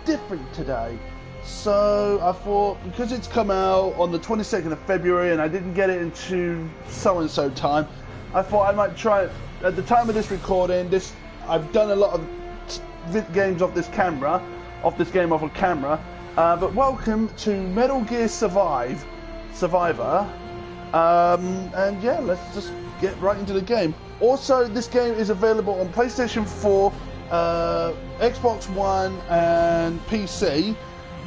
different today. So I thought, because it's come out on the 22nd of February and I didn't get it into so-and-so time, I thought I might try it. At the time of this recording, I've done a lot of games off this game off a camera, but welcome to Metal Gear Survivor, and yeah, let's just get right into the game. Also, this game is available on PlayStation 4, Xbox One and PC.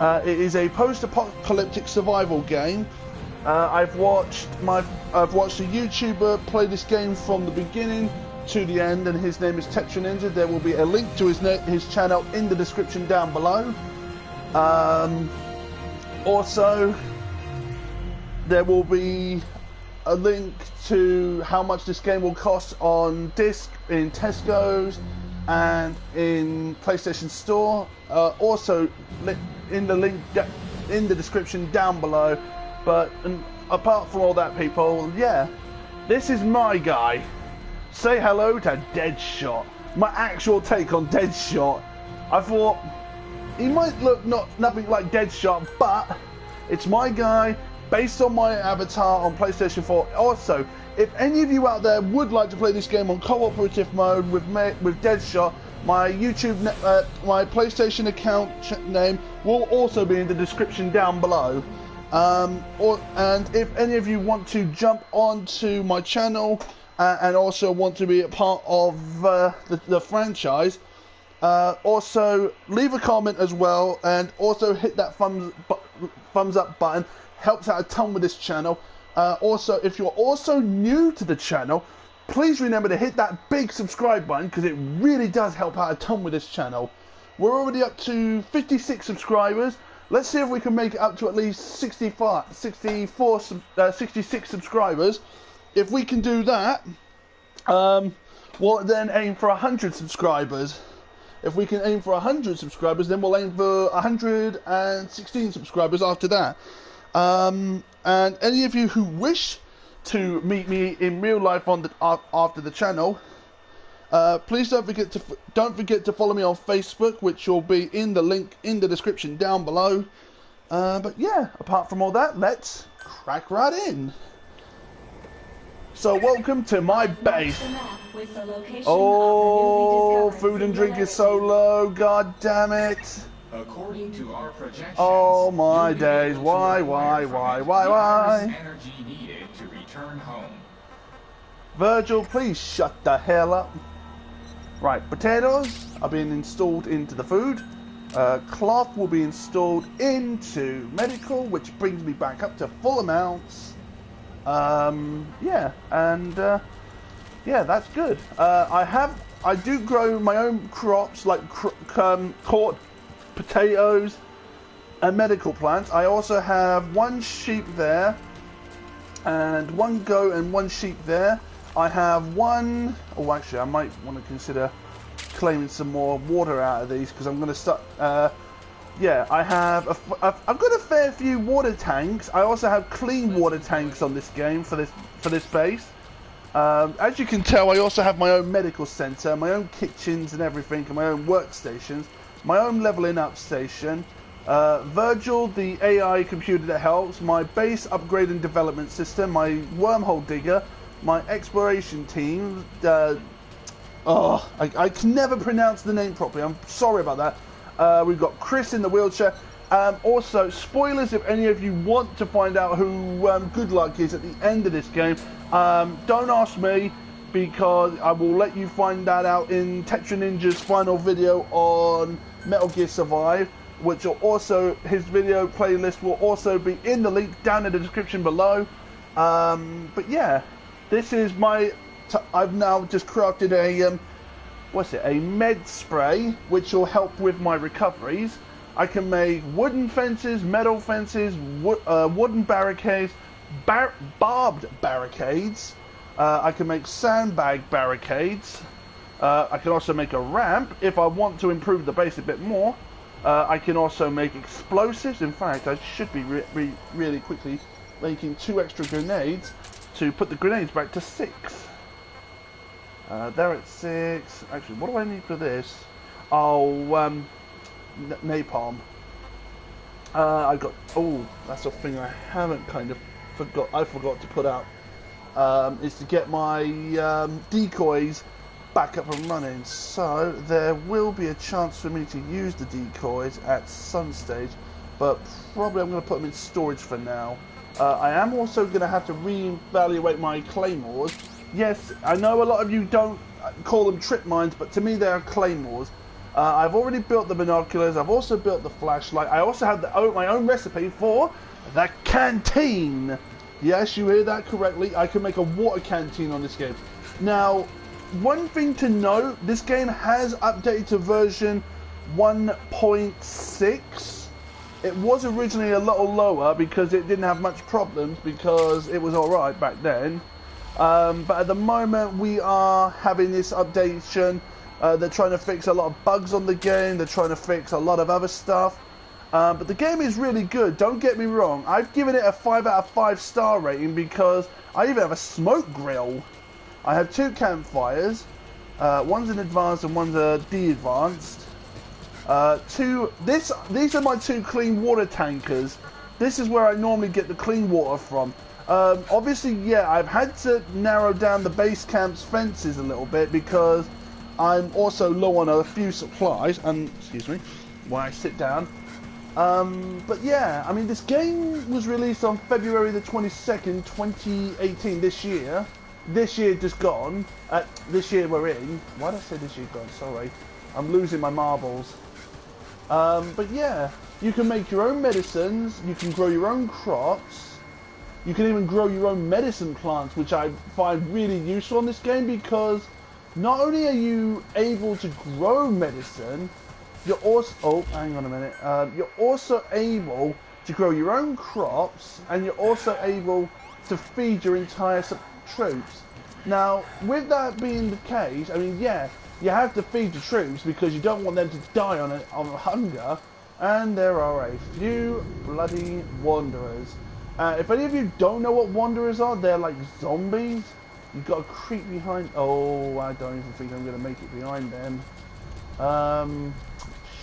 It is a post-apocalyptic survival game. I've watched a YouTuber play this game from the beginning to the end, and his name is Tetra Ninja. There will be a link to his channel in the description down below. Also, there will be a link to how much this game will cost on disc in Tesco's and in PlayStation Store. Also in the link in the description down below. But apart from all that, people, yeah, this is my guy. Say hello to Deadshot, my actual take on Deadshot. I thought he might look nothing like Deadshot, but it's my guy, based on my avatar on PlayStation 4. Also, if any of you out there would like to play this game on cooperative mode with Deadshot, my my PlayStation account name will also be in the description down below. And if any of you want to jump onto my channel and also want to be a part of the franchise, also leave a comment as well, and also hit that thumbs up button. Helps out a ton with this channel. Also, if you're also new to the channel, please remember to hit that big subscribe button, because it really does help out a ton with this channel. We're already up to 56 subscribers. Let's see if we can make it up to at least 66 subscribers. If we can do that, we'll then aim for 100 subscribers. If we can aim for 100 subscribers, then we'll aim for 116 subscribers after that. And any of you who wish to meet me in real life after the channel, please don't forget to follow me on Facebook, which will be in the link in the description down below. But yeah, apart from all that, let's crack right in. So welcome to my base. Oh, food and drink is so low. God damn it. According to our projections, oh my days, why? Energy needed to return home. Virgil, please shut the hell up. Right, potatoes are being installed into the food. Cloth will be installed into medical, which brings me back up to full amounts. Yeah, and yeah, that's good. I do grow my own crops, like caught potatoes and medical plants. I also have one sheep there, and one goat and one sheep there. I have one. Oh, actually, I might want to consider claiming some more water out of these, because I'm going to start. Yeah, I've got a fair few water tanks. I also have clean water tanks on this game for this base. As you can tell, I also have my own medical center, my own kitchens and everything, and my own workstations. My own leveling up station, Virgil, the AI computer that helps, my base upgrade and development system, my wormhole digger, my exploration team. I can never pronounce the name properly. I'm sorry about that. We've got Chris in the wheelchair. Also, spoilers if any of you want to find out who Good Luck is at the end of this game. Don't ask me, because I will let you find that out in Tetra Ninja's final video on Metal Gear Survive, which will also, his video playlist will also be in the link down in the description below. But yeah, this is I've now just crafted a a med spray, which will help with my recoveries. I can make wooden fences, metal fences, wooden barricades, barbed barricades. I can make sandbag barricades. I can also make a ramp if I want to improve the base a bit more. I can also make explosives. In fact, I should be really quickly making 2 extra grenades to put the grenades back to 6. They're at 6. Actually, what do I need for this? Oh, napalm. I got, oh, that's a thing I haven't kind of forgot. I forgot to put out. Is to get my decoys back up and running. So there will be a chance for me to use the decoys at some stage, but probably I'm going to put them in storage for now. I am also going to have to reevaluate my claymores. Yes, I know a lot of you don't call them trip mines, but to me they are claymores. I've already built the binoculars. I've also built the flashlight. I also have my own recipe for the canteen. Yes, you hear that correctly. I can make a water canteen on this game. Now, one thing to note, this game has updated to version 1.6. It was originally a little lower because it didn't have much problems because it was alright back then. But at the moment we are having this updation. They're trying to fix a lot of bugs on the game. They're trying to fix a lot of other stuff. But the game is really good, don't get me wrong. I've given it a 5 out of 5 star rating because I even have a smoke grill. I have 2 campfires. One's an advanced and one's a de-advanced. These are my 2 clean water tankers. This is where I normally get the clean water from. Obviously, yeah, I've had to narrow down the base camp's fences a little bit because I'm also low on a few supplies. And excuse me, while I sit down. But yeah, I mean, this game was released on February the 22nd, 2018, this year. This year just gone. This year we're in. Why did I say this year gone? Sorry. I'm losing my marbles. But yeah, you can make your own medicines. You can grow your own crops. You can even grow your own medicine plants, which I find really useful in this game because not only are you able to grow medicine, you're also, oh, hang on a minute, you're also able to grow your own crops, and you're also able to feed your entire troops. Now, with that being the case, I mean, yeah, you have to feed the troops because you don't want them to die on hunger, and there are a few bloody wanderers. If any of you don't know what wanderers are, they're like zombies. You've got to creep behind. Oh, I don't even think I'm going to make it behind them.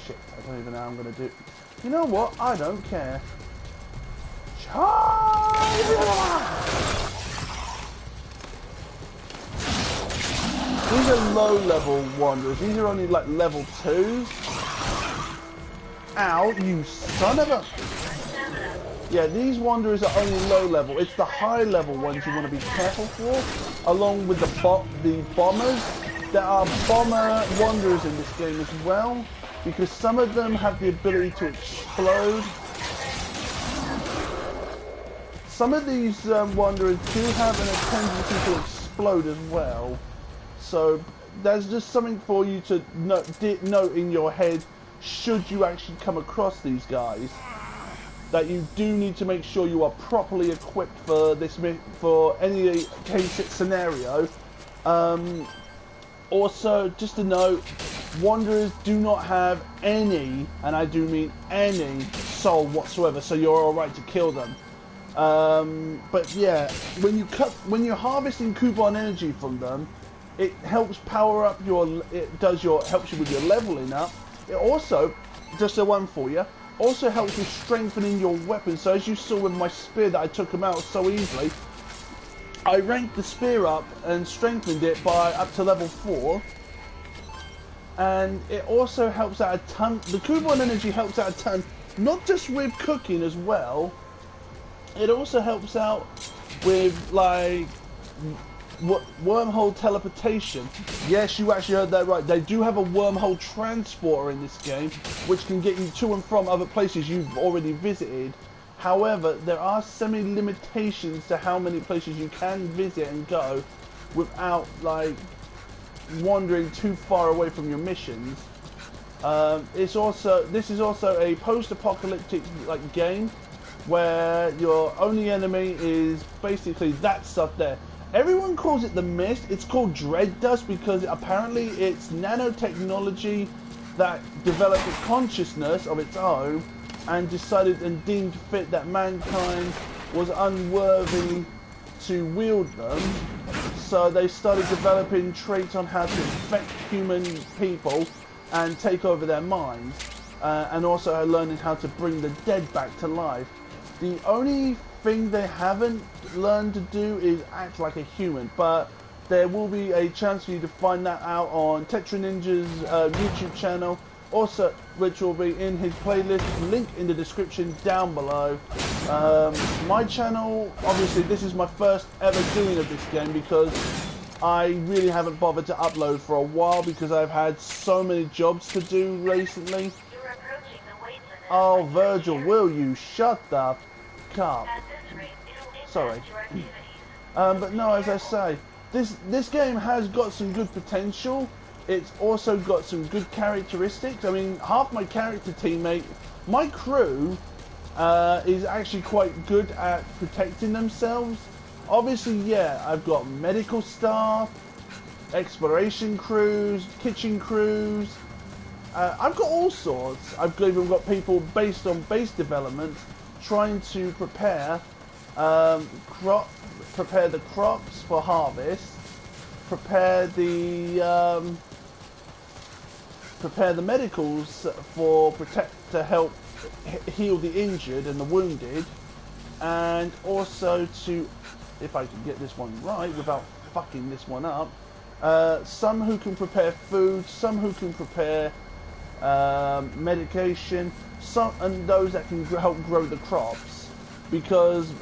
Shit, I don't even know how I'm going to do it. You know what? I don't care. These are low-level wanderers. These are only like level 2s. Ow, you son of a... Yeah, these wanderers are only low-level. It's the high-level ones you want to be careful for, along with the bombers. There are bomber wanderers in this game as well, because some of them have the ability to explode. Some of these wanderers do have a tendency to explode as well. So there's just something for you to note in your head should you actually come across these guys. That you do need to make sure you are properly equipped for this, for any case scenario. Also, just a note, wanderers do not have any, and I do mean any, soul whatsoever, so you're alright to kill them. But yeah, when you're harvesting coupon energy from them, it helps power up helps you with your leveling up. It also, just a one for you, also helps with strengthening your weapon. So as you saw with my spear that I took him out so easily, I ranked the spear up and strengthened it by up to level 4. And it also helps out a ton. The coupon energy helps out a ton, not just with cooking as well. It also helps out with like wormhole teleportation. Yes, you actually heard that right. They do have a wormhole transporter in this game, which can get you to and from other places you've already visited. However, there are semi-limitations to how many places you can visit and go without like wandering too far away from your missions. This is also a post-apocalyptic like game where your only enemy is basically that stuff there. Everyone calls it the mist. It's called dread dust because apparently it's nanotechnology that developed a consciousness of its own and decided and deemed fit that mankind was unworthy to wield them. So they started developing traits on how to infect human people and take over their minds. and also learning how to bring the dead back to life. The only thing they haven't learned to do is act like a human, but there will be a chance for you to find that out on Tetra Ninja's YouTube channel, also which will be in his playlist, link in the description down below. My channel, obviously this is my first ever doing of this game because I really haven't bothered to upload for a while because I've had so many jobs to do recently. Oh, Virgil, will you shut the up? Sorry. But no, as I say, this game has got some good potential. It's also got some good characteristics. I mean, half my character teammate, my crew, is actually quite good at protecting themselves. Obviously, yeah, I've got medical staff, exploration crews, kitchen crews. I've got all sorts. I've even got people based on base development trying to prepare the crops for harvest, prepare the medicals to help heal the injured and the wounded, and also to, if I can get this one right without fucking this one up, some who can prepare food, some who can prepare medication, and those that can help grow the crops, because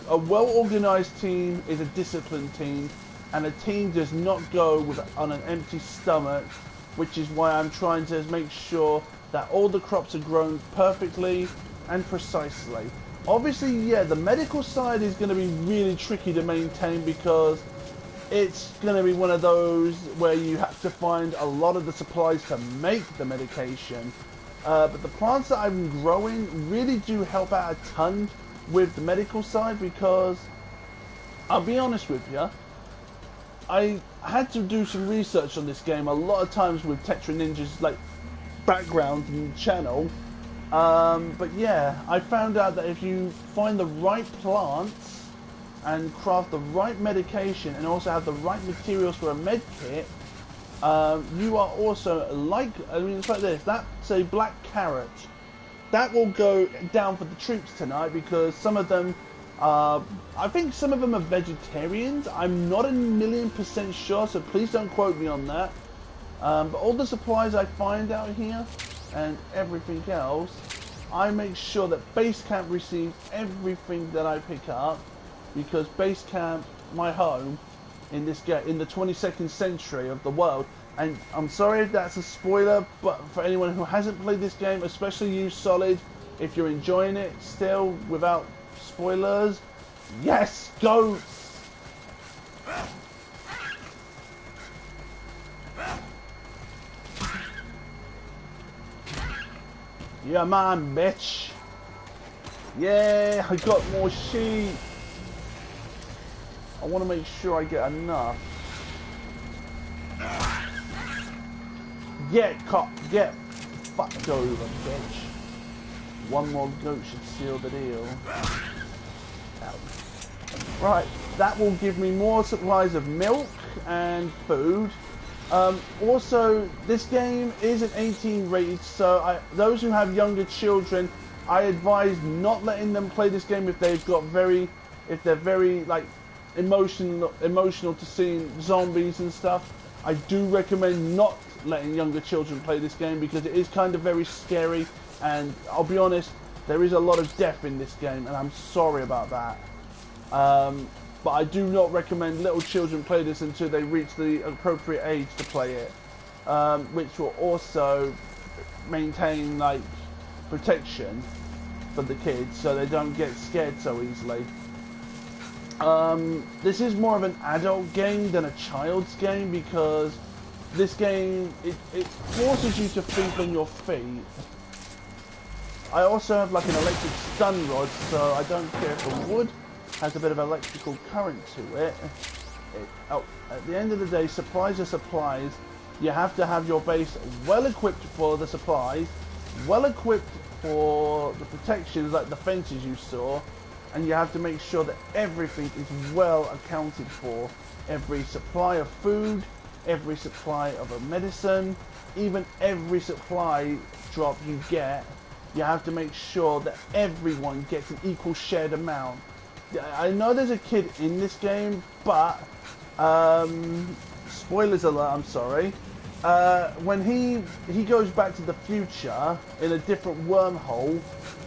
a well-organized team is a disciplined team, and a team does not go on an empty stomach, which is why I'm trying to make sure that all the crops are grown perfectly and precisely. Obviously, yeah, the medical side is going to be really tricky to maintain because it's going to be one of those where you have to find a lot of the supplies to make the medication. But the plants that I'm growing really do help out a ton with the medical side, because I'll be honest with you, I had to do some research on this game a lot of times with Tetra Ninja's like background and channel. But yeah, I found out that if you find the right plants and craft the right medication and also have the right materials for a med kit, you are also it's like this. That's a black carrot. That will go down for the troops tonight because some of them, I think some of them are vegetarians. I'm not 1,000,000% sure, so please don't quote me on that. But all the supplies I find out here and everything else, I make sure that base camp receives everything that I pick up, because base camp, my home in this game, in the 22nd century of the world. And I'm sorry if that's a spoiler, but for anyone who hasn't played this game, especially you Solid, if you're enjoying it still without spoilers, yes, goats! Yeah, man, bitch. Yeah, I got more sheep. I want to make sure I get enough. Get fucked over, bitch. One more goat should seal the deal. Right, that will give me more supplies of milk and food. Also, this game is an 18 rated, so those who have younger children, I advise not letting them play this game if they're very like emotional to seeing zombies and stuff. I do recommend not letting younger children play this game because it is kind of very scary, and I'll be honest, there is a lot of death in this game, and I'm sorry about that. But I do not recommend little children play this until they reach the appropriate age to play it, which will also maintain like protection for the kids so they don't get scared so easily. This is more of an adult game than a child's game, because this game, it forces you to think on your feet. I also have like an electric stun rod, so I don't care if the wood has a bit of electrical current to it. At the end of the day, supplies are supplies. You have to have your base well equipped for the supplies, well equipped for the protections like the fences you saw, and you have to make sure that everything is well accounted for. Every supply of food, every supply of a medicine, even every supply drop you get, you have to make sure that everyone gets an equal shared amount. I know there's a kid in this game, but spoilers alert, I'm sorry. When he goes back to the future in a different wormhole,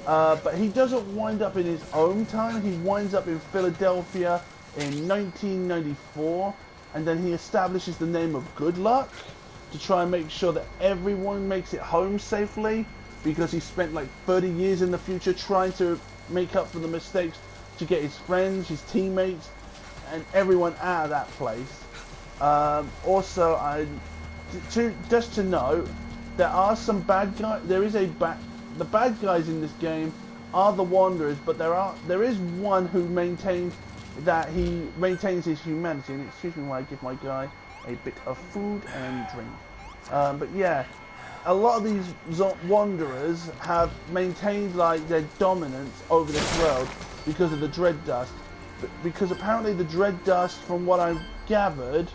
but he doesn't wind up in his own time. He winds up in Philadelphia in 1994, and then he establishes the name of Good Luck to try and make sure that everyone makes it home safely, because he spent like 30 years in the future trying to make up for the mistakes to get his friends, his teammates, and everyone out of that place. Also, just to note, there are some bad guys. The bad guys in this game are the Wanderers, but there is one who maintains his humanity. And excuse me while I give my guy a bit of food and drink. But yeah, a lot of these Wanderers have maintained like their dominance over this world because of the dread dust. Because apparently the dread dust, from what I've gathered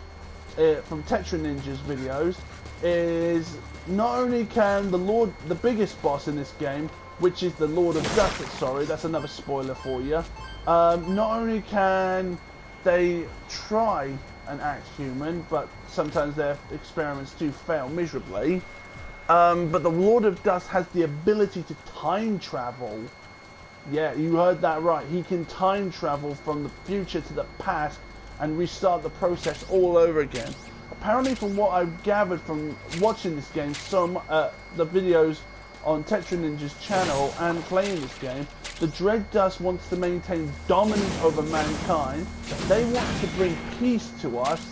from Tetra Ninja's videos, is not only can the biggest boss in this game, which is the Lord of Dust, sorry, that's another spoiler for you, not only can they try and act human, but sometimes their experiments do fail miserably, but the Lord of Dust has the ability to time travel. Yeah, you heard that right. He can time travel from the future to the past and restart the process all over again. Apparently, from what I've gathered from watching this game, the videos on Tetra Ninja's channel and playing this game, the Dread Dust wants to maintain dominance over mankind. They want to bring peace to us,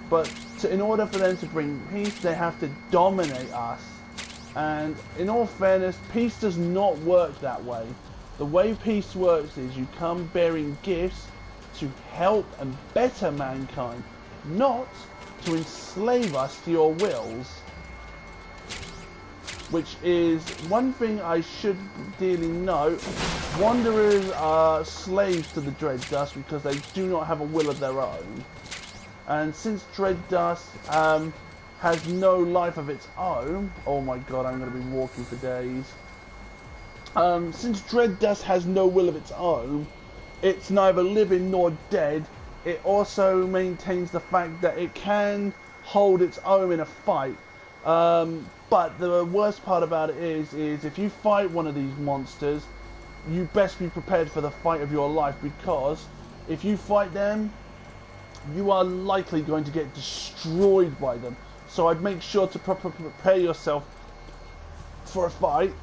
but in order for them to bring peace, they have to dominate us. And in all fairness, peace does not work that way. The way peace works is you come bearing gifts to help and better mankind, not to enslave us to your wills. Which is one thing I should dearly note. Wanderers are slaves to the Dread Dust because they do not have a will of their own. And since Dread Dust has no life of its own, oh my god, I'm going to be walking for days. Since Dread Dust has no will of its own, it's neither living nor dead. It also maintains the fact that it can hold its own in a fight. But the worst part about it is if you fight one of these monsters, you best be prepared for the fight of your life, because if you fight them, you are likely going to get destroyed by them. So I'd make sure to prepare yourself for a fight,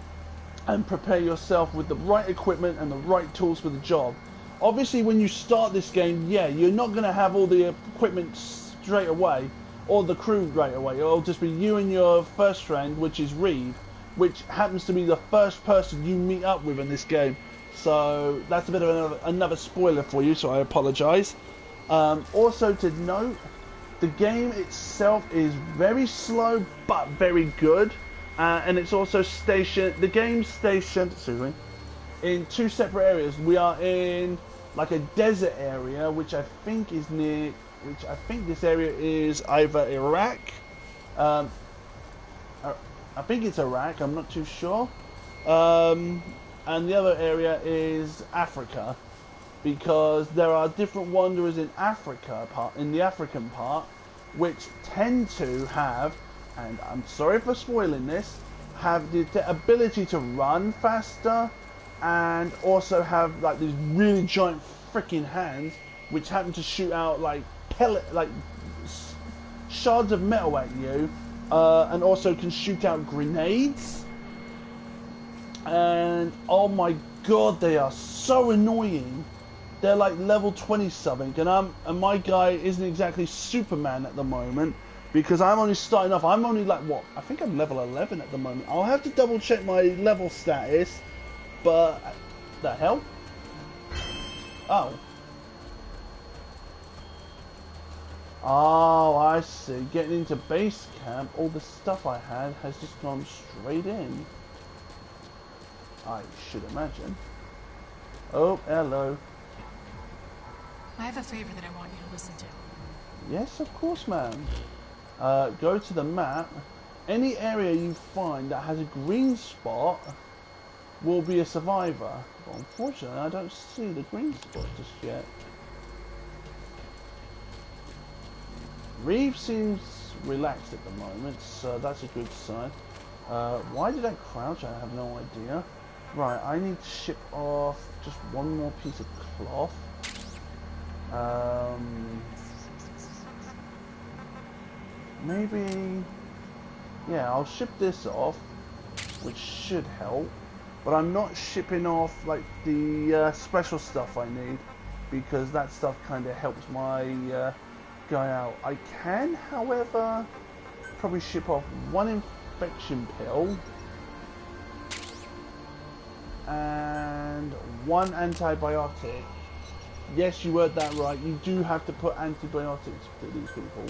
and prepare yourself with the right equipment and the right tools for the job. Obviously, when you start this game, yeah, you're not going to have all the equipment straight away, or the crew right away. It'll just be you and your first friend, which is Reed, which happens to be the first person you meet up with in this game. So that's a bit of another spoiler for you, so I apologise. Also to note, the game itself is very slow but very good, and it's also the game's stationed, excuse me, in two separate areas. We are in like a desert area, which I think this area is either Iraq. I think it's Iraq, I'm not too sure. And the other area is Africa, because there are different wanderers in Africa, in the African part, which tend to have, and I'm sorry for spoiling this, have the ability to run faster, and also have like these really giant freaking hands, which happen to shoot out like shards of metal at you, and also can shoot out grenades. And oh my god, they are so annoying. They're like level 20 something, and my guy isn't exactly Superman at the moment, because I'm only starting off. I'm only like, what, I think I'm level 11 at the moment. I'll have to double check my level status, but the hell? Oh, I see. Getting into base camp, all the stuff I had has just gone straight in, I should imagine. Oh, hello. I have a favor that I want you to listen to. Yes, of course, ma'am. Go to the map, any area you find that has a green spot will be a survivor. But unfortunately, I don't see the green spot just yet. Reeve seems relaxed at the moment, so that's a good sign. Why did I crouch? I have no idea. Right, I need to ship off just one more piece of cloth. Maybe... yeah, I'll ship this off, which should help. But I'm not shipping off like the special stuff I need, because that stuff kind of helps my guy out. I can, however, probably ship off one infection pill and one antibiotic. Yes, you heard that right. You do have to put antibiotics to these people.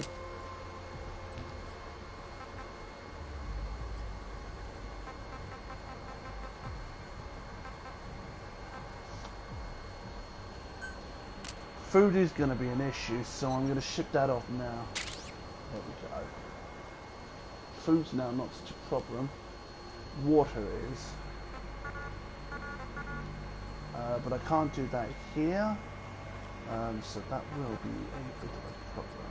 Food is going to be an issue, so I'm going to ship that off now. There we go. Food's now not such a problem. Water is. But I can't do that here. So that will be a bit of a problem.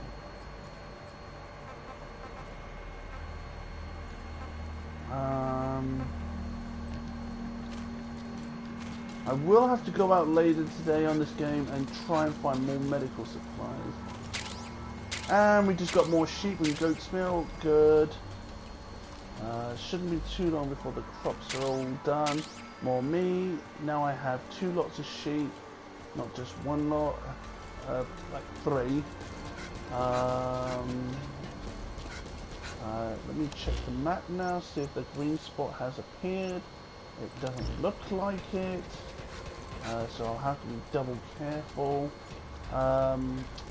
I will have to go out later today on this game and try and find more medical supplies. And we just got more sheep and goat's milk. Good. Shouldn't be too long before the crops are all done. More meat. Now I have 2 lots of sheep, not just 1 lot, like 3. Let me check the map now, see if the green spot has appeared. It doesn't look like it, so I'll have to be double careful.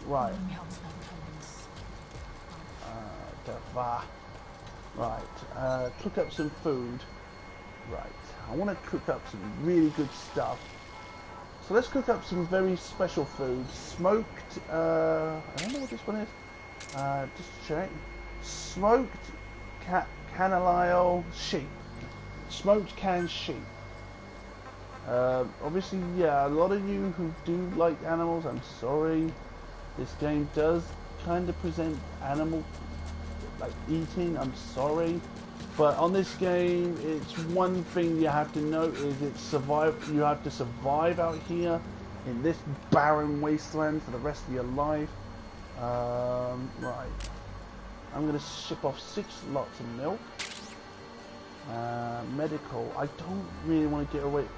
Right. Right, cook up some food. Right, I want to cook up some really good stuff. So let's cook up some very special food. Smoked, I don't know what this one is. Just check. Smoked canalile sheep. Smoked canned sheep. Obviously, yeah, a lot of you who do like animals, I'm sorry. This game does kind of present animal like eating, I'm sorry. But on this game, it's one thing you have to note is it's survive. You have to survive out here in this barren wasteland for the rest of your life. Right. I'm going to ship off 6 lots of milk. Medical. I don't really want to get away.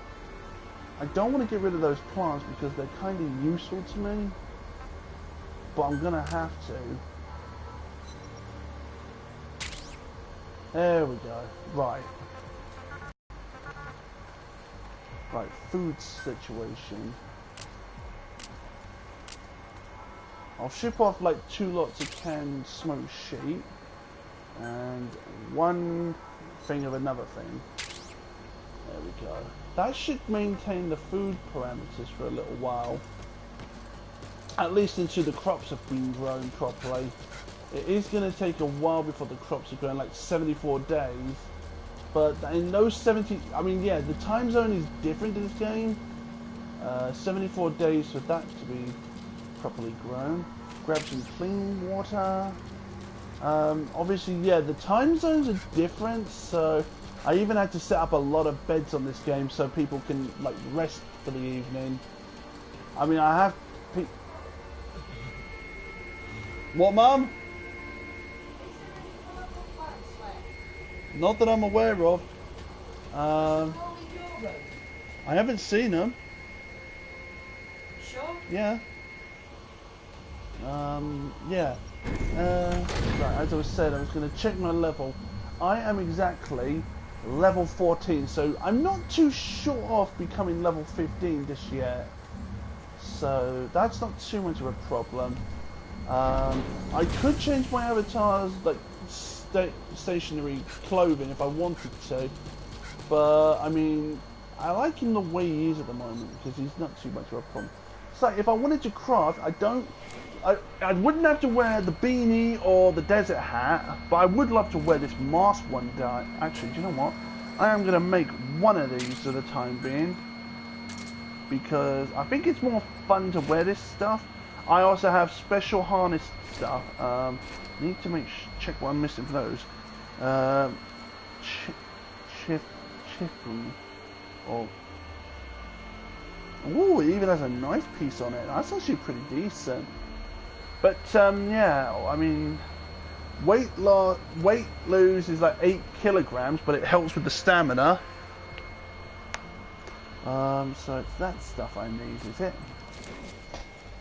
I don't want to get rid of those plants because they're kind of useful to me. But I'm going to have to. There we go. Right. Right, food situation. I'll ship off like 2 lots of canned smoked sheep and 1 thing of another thing. There we go. That should maintain the food parameters for a little while. At least until the crops have been grown properly. It is going to take a while before the crops are grown, like 74 days. But in those 70, I mean, yeah, the time zone is different in this game. 74 days for that to be properly grown. Grab some clean water. Obviously, yeah, the time zones are different, so I even had to set up a lot of beds on this game so people can like rest for the evening. I mean, I have. What, Mum? Not that I'm aware of. I haven't seen them. Sure? Yeah. Yeah. Right, as I was saying, I was going to check my level. I am exactly level 14, so I'm not too short off becoming level 15 just yet. So that's not too much of a problem. I could change my avatar's like stationary clothing if I wanted to, but I mean, I like him the way he is at the moment because he's not too much of a problem. So if I wanted to craft, I don't I wouldn't have to wear the beanie or the desert hat, but I would love to wear this mask one day. Actually, do you know what? I am going to make one of these for the time being, because I think it's more fun to wear this stuff. I also have special harness stuff. Need to check what I'm missing for those. Chifu. Oh. Ooh, it even has a knife piece on it. That's actually pretty decent. But yeah, I mean, weight lose is like 8 kilograms, but it helps with the stamina. So it's that stuff I need, is it?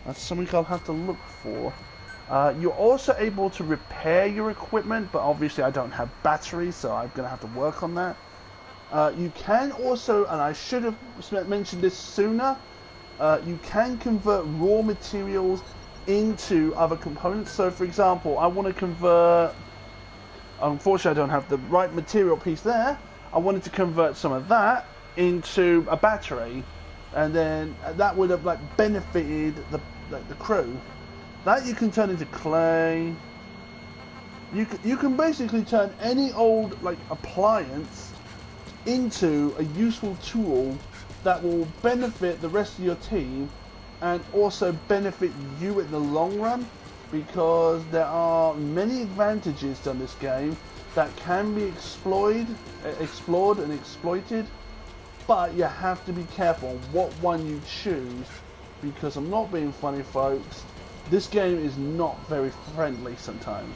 That's something I'll have to look for. You're also able to repair your equipment, but obviously I don't have batteries, so I'm going to have to work on that. You can also, and I should have mentioned this sooner, you can convert raw materials into other components. So for example, I want to convert, unfortunately I don't have the right material piece there, I wanted to convert some of that into a battery, and then that would have like benefited the crew. That you can turn into clay. You can basically turn any old like appliance into a useful tool that will benefit the rest of your team and also benefit you in the long run, because there are many advantages to this game that can be explored and exploited, but you have to be careful on what one you choose, because I'm not being funny, folks, this game is not very friendly sometimes.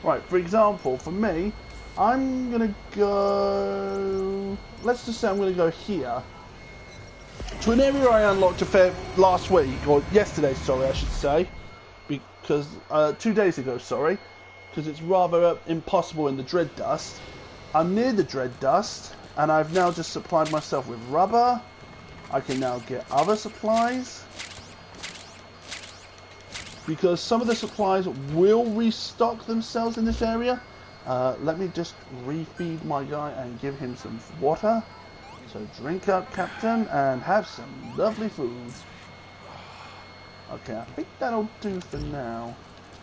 Right, for example, for me, I'm gonna go, let's just say I'm gonna go here to an area I unlocked last week, or yesterday, sorry, I should say, because 2 days ago, sorry, because it's rather impossible in the dread dust. I'm near the dread dust, and I've now just supplied myself with rubber. I can now get other supplies, because some of the supplies will restock themselves in this area. Let me just refeed my guy and give him some water. So drink up, Captain, and have some lovely food. Okay, I think that'll do for now.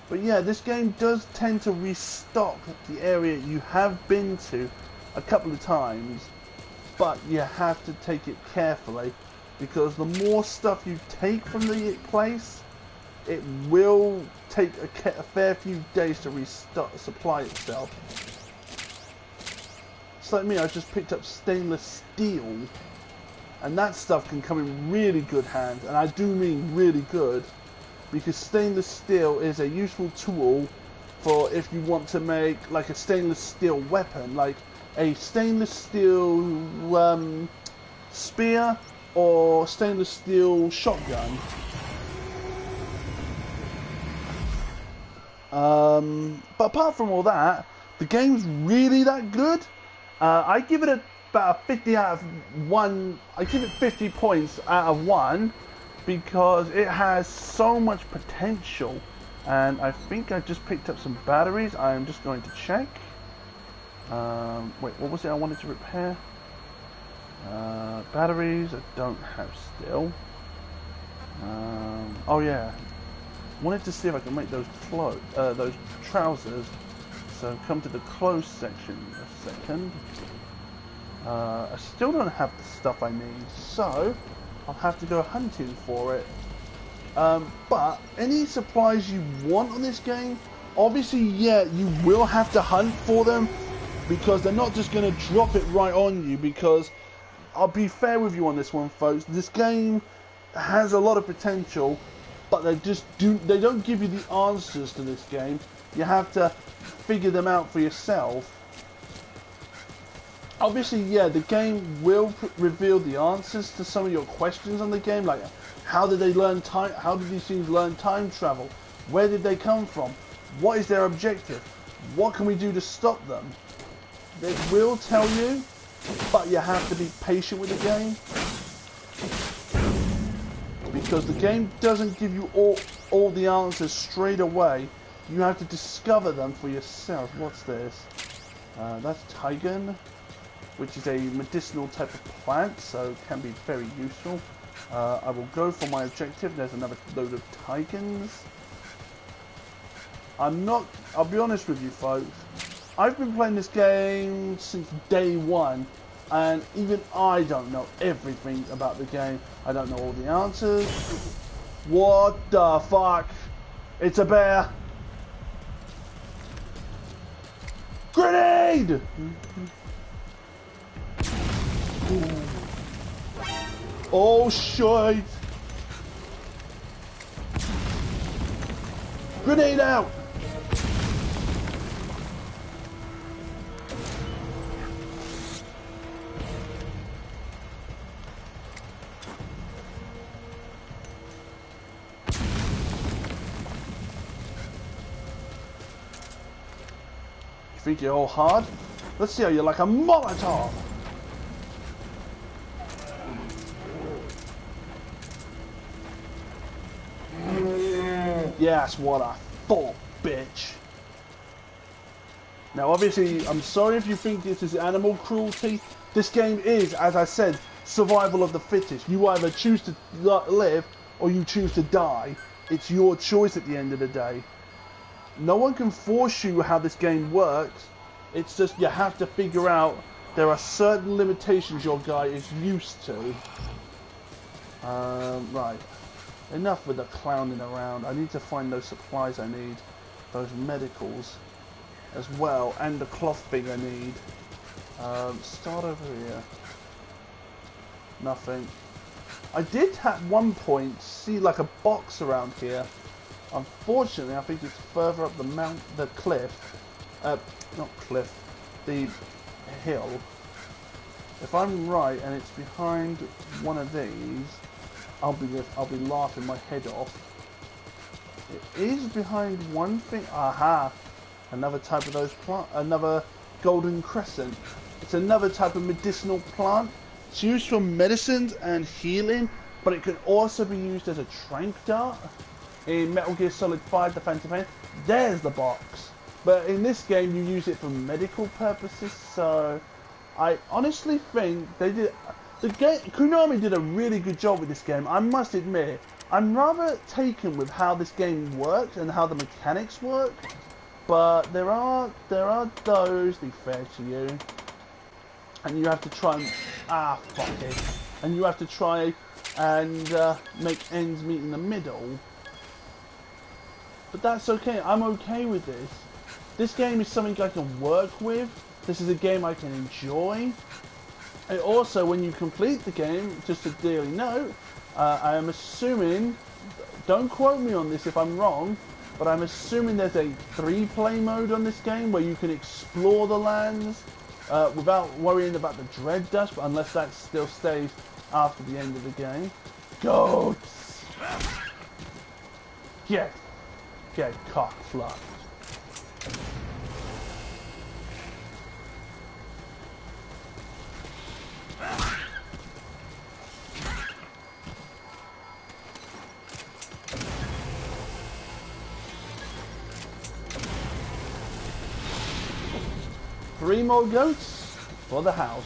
But yeah, this game does tend to restock the area you have been to a couple of times, but you have to take it carefully, because the more stuff you take from the place, it will take a fair few days to supply itself. It's like me, I just picked up stainless steel, and that stuff can come in really good hands, and I do mean really good, because stainless steel is a useful tool for if you want to make like a stainless steel weapon, like a stainless steel spear or stainless steel shotgun. But apart from all that, the game's really that good. I give it about a 50 out of 1. I give it 50 points out of 1 because it has so much potential. And I think I just picked up some batteries. I'm just going to check. Wait, what was it I wanted to repair? Batteries I don't have still. Oh yeah. Wanted to see if I can make those trousers. So come to the clothes section a second. I still don't have the stuff I need, so I'll have to go hunting for it. But any supplies you want on this game, obviously, yeah, you will have to hunt for them, because they're not just going to drop it right on you. Because I'll be fair with you on this one, folks. This game has a lot of potential, but they don't give you the answers to this game. You have to figure them out for yourself. Obviously, yeah, the game will reveal the answers to some of your questions on the game, like how did they learn time? How did these things learn time travel? Where did they come from? What is their objective? What can we do to stop them? They will tell you, but you have to be patient with the game, because the game doesn't give you all the answers straight away. You have to discover them for yourself. What's this? That's Tigan, which is a medicinal type of plant, so it can be very useful. I will go for my objective. There's another load of Tigans. I'll be honest with you folks, I've been playing this game since day one, and even I don't know everything about the game. I don't know all the answers. What the fuck? It's a bear. Grenade! Oh shit! Grenade out! You think you're all hard? Let's see how you're like a Molotov! Yeah, that's what I thought, bitch. Now, obviously, I'm sorry if you think this is animal cruelty. This game is, as I said, survival of the fittest. You either choose to live or you choose to die. It's your choice at the end of the day. No one can force you how this game works. It's just you have to figure out there are certain limitations your guy is used to. Right. Enough with the clowning around. I need to find those supplies I need. Those medicals as well. And the cloth thing I need. Start over here. Nothing. I did at one point see like a box around here. Unfortunately, I think it's further up the cliff. Not cliff. The hill. If I'm right and it's behind one of these, I'll be laughing my head off. It is behind one thing. Aha! Another type of those plant. Another golden crescent. It's another type of medicinal plant. It's used for medicines and healing, but it can also be used as a trank dart. In Metal Gear Solid 5: The Phantom Pain, there's the box. But in this game, you use it for medical purposes. So, I honestly think they did. Konami did a really good job with this game. I must admit, I'm rather taken with how this game works and how the mechanics work. But there are those, be fair to you, and you have to try and fuck it, and you have to try and make ends meet in the middle. But that's okay. I'm okay with this. This game is something I can work with. This is a game I can enjoy. And also, when you complete the game, just a daily note, I am assuming, don't quote me on this if I'm wrong, but I'm assuming there's a free-play mode on this game where you can explore the lands without worrying about the dread dust, unless that still stays after the end of the game. Goats! Get cock fluff. Three more goats for the house.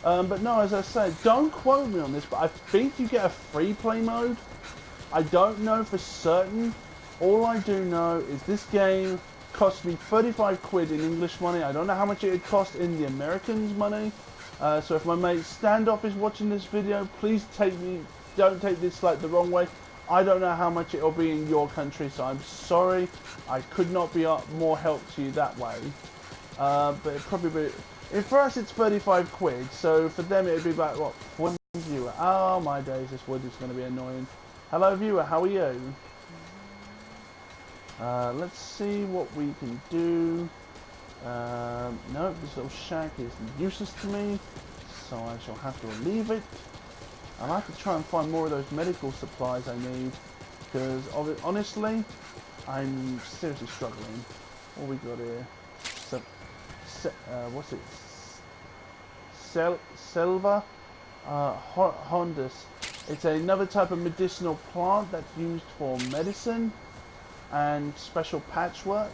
But no, as I said, don't quote me on this, but I think you get a free play mode. I don't know for certain. All I do know is this game cost me 35 quid in English money. I don't know how much it would cost in the Americans' money. So if my mate Standoff is watching this video, please don't take this like the wrong way. I don't know how much it'll be in your country, so I'm sorry. I could not be more help to you that way. But it probably be, for us it's 35 quid, so for them it would be about, what, 1 viewer. Oh my days, this wood is going to be annoying. Hello viewer, how are you? Let's see what we can do. No, this little shack is useless to me, so I shall have to leave it. I'll have to try and find more of those medical supplies I need, because honestly, I'm seriously struggling. What we got here? What's it? Silva Hondas. It's another type of medicinal plant that's used for medicine and special patchwork.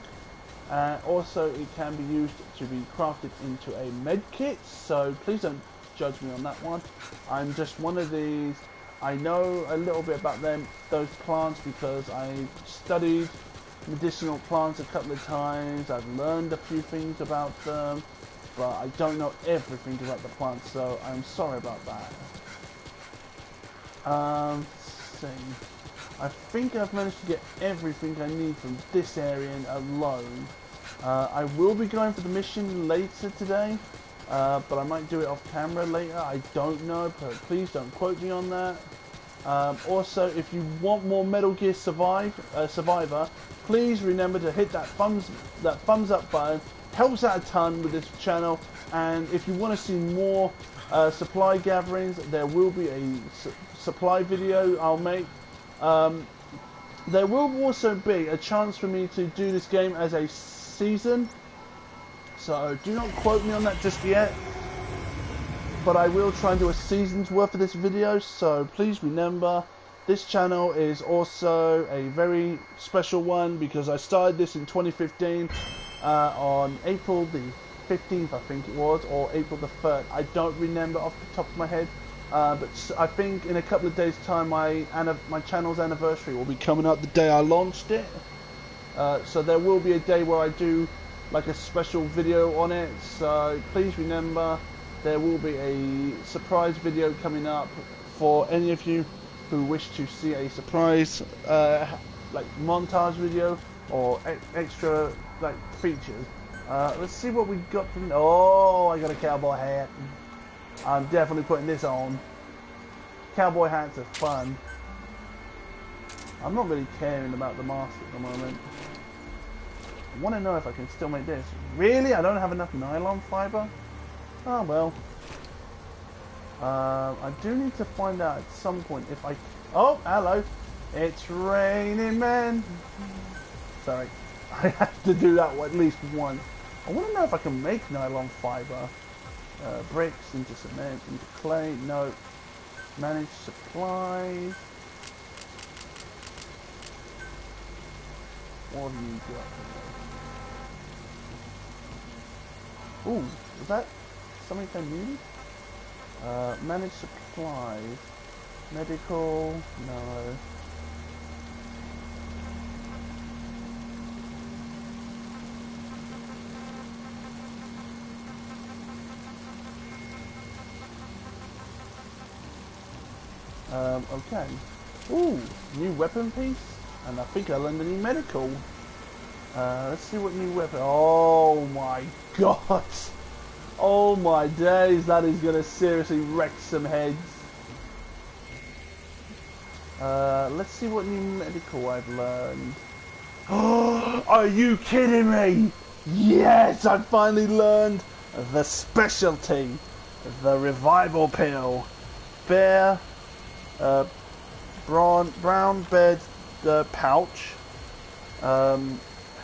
Also, it can be used to be crafted into a med kit, so please don't judge me on that one. I'm just one of these. I know a little bit about those plants because I studied medicinal plants a couple of times. I've learned a few things about them, but I don't know everything about the plants, so I'm sorry about that. Let's see. I think I've managed to get everything I need from this area alone. I will be going for the mission later today, but I might do it off camera later. I don't know, but please don't quote me on that. Also, if you want more Metal Gear Survivor, please remember to hit that thumbs up button. Helps out a ton with this channel. And if you want to see more supply gatherings, there will be a supply video I'll make. There will also be a chance for me to do this game as a season, so do not quote me on that just yet, but I will try and do a season's worth of this video. So please remember, this channel is also a very special one because I started this in 2015 on April the 15th, I think it was, or April the 3rd. I don't remember off the top of my head. But I think in a couple of days' time, my channel's anniversary will be coming up the day I launched it. So there will be a day where I do like a special video on it. So please remember, there will be a surprise video coming up for any of you who wish to see a surprise like montage video or extra like features. Let's see what we got from. Oh, I got a cowboy hat. I'm definitely putting this on. Cowboy hats are fun. I'm not really caring about the mask at the moment. I want to know if I can still make this. Really? I don't have enough nylon fiber? Oh well. I do need to find out at some point if I... Oh, hello. It's raining men. Sorry. I have to do that at least once. I want to know if I can make nylon fiber. Bricks into cement, into clay. No. Manage supplies. What have you got? Ooh, is that something I need? Manage supplies. Medical. No. Okay. Ooh, new weapon piece, and I think I learned a new medical. Let's see what new weapon. Oh my god! Oh my days! That is gonna seriously wreck some heads. Let's see what new medical I've learned. Oh, are you kidding me? Yes, I finally learned the specialty, the revival pill. Bear. Brown bed pouch,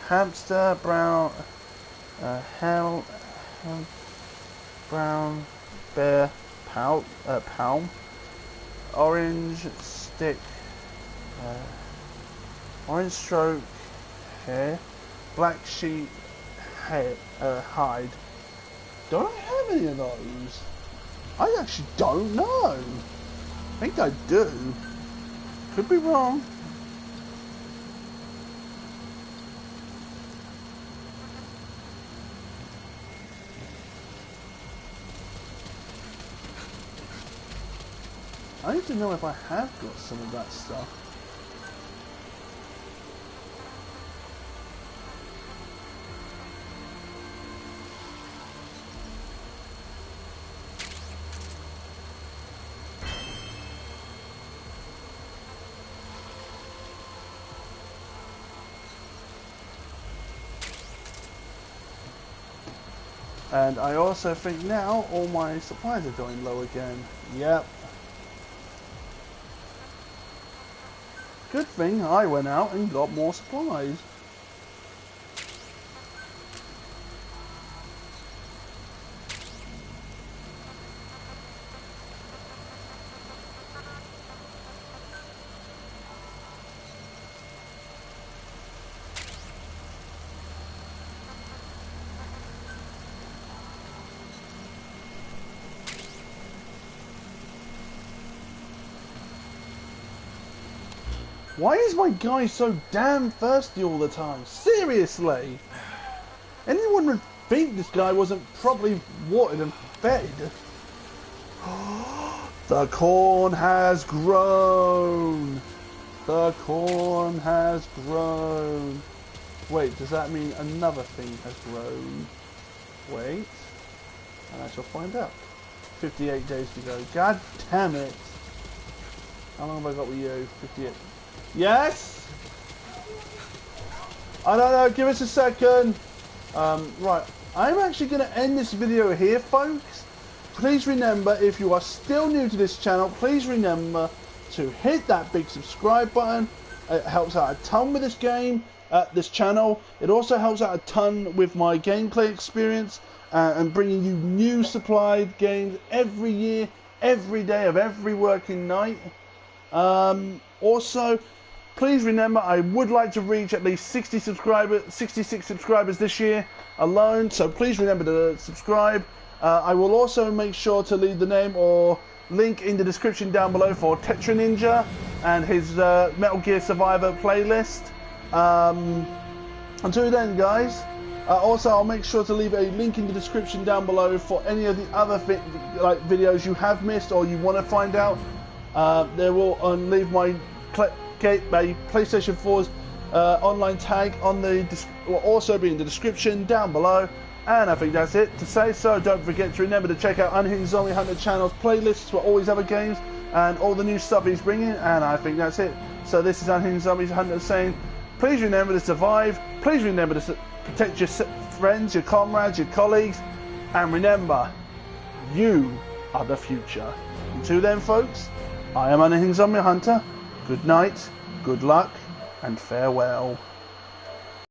hamster brown, brown bear palm, orange stick, orange stroke hair, black sheep hair, hide. Don't I have any of those? I actually don't know. I think I do. Could be wrong. I need to know if I have got some of that stuff. And I also think now all my supplies are going low again. Yep. Good thing I went out and got more supplies. Why is my guy so damn thirsty all the time? Seriously? Anyone would think this guy wasn't properly watered and fed. The corn has grown. The corn has grown. Wait, does that mean another thing has grown? Wait, and I shall find out. 58 days to go. God damn it. How long have I got with you? 58. Yes? I don't know, give us a second. Right, I'm actually going to end this video here, folks. Please remember, if you are still new to this channel, please remember to hit that big subscribe button. It helps out a ton with this game, this channel. It also helps out a ton with my gameplay experience and bringing you new supplied games every year, every day of every working night. Also, please remember, I would like to reach at least 66 subscribers this year alone, so please remember to subscribe. I will also make sure to leave the name or link in the description down below for Tetra Ninja and his Metal Gear Survivor playlist. Until then, guys, also I'll make sure to leave a link in the description down below for any of the other videos you have missed or you want to find out. There will leave my PlayStation 4's online tag on will also be in the description down below. And I think that's it to say. So don't forget to remember to check out Unhinged Zombie Hunter channel's playlists for all his other games and all the new stuff he's bringing. And I think that's it. So this is Unhinged Zombie Hunter saying, please remember to survive. Please remember to protect your friends, your comrades, your colleagues. And remember, you are the future. Until then, folks, I am Unhinged Zombie Hunter. Good night, good luck, and farewell.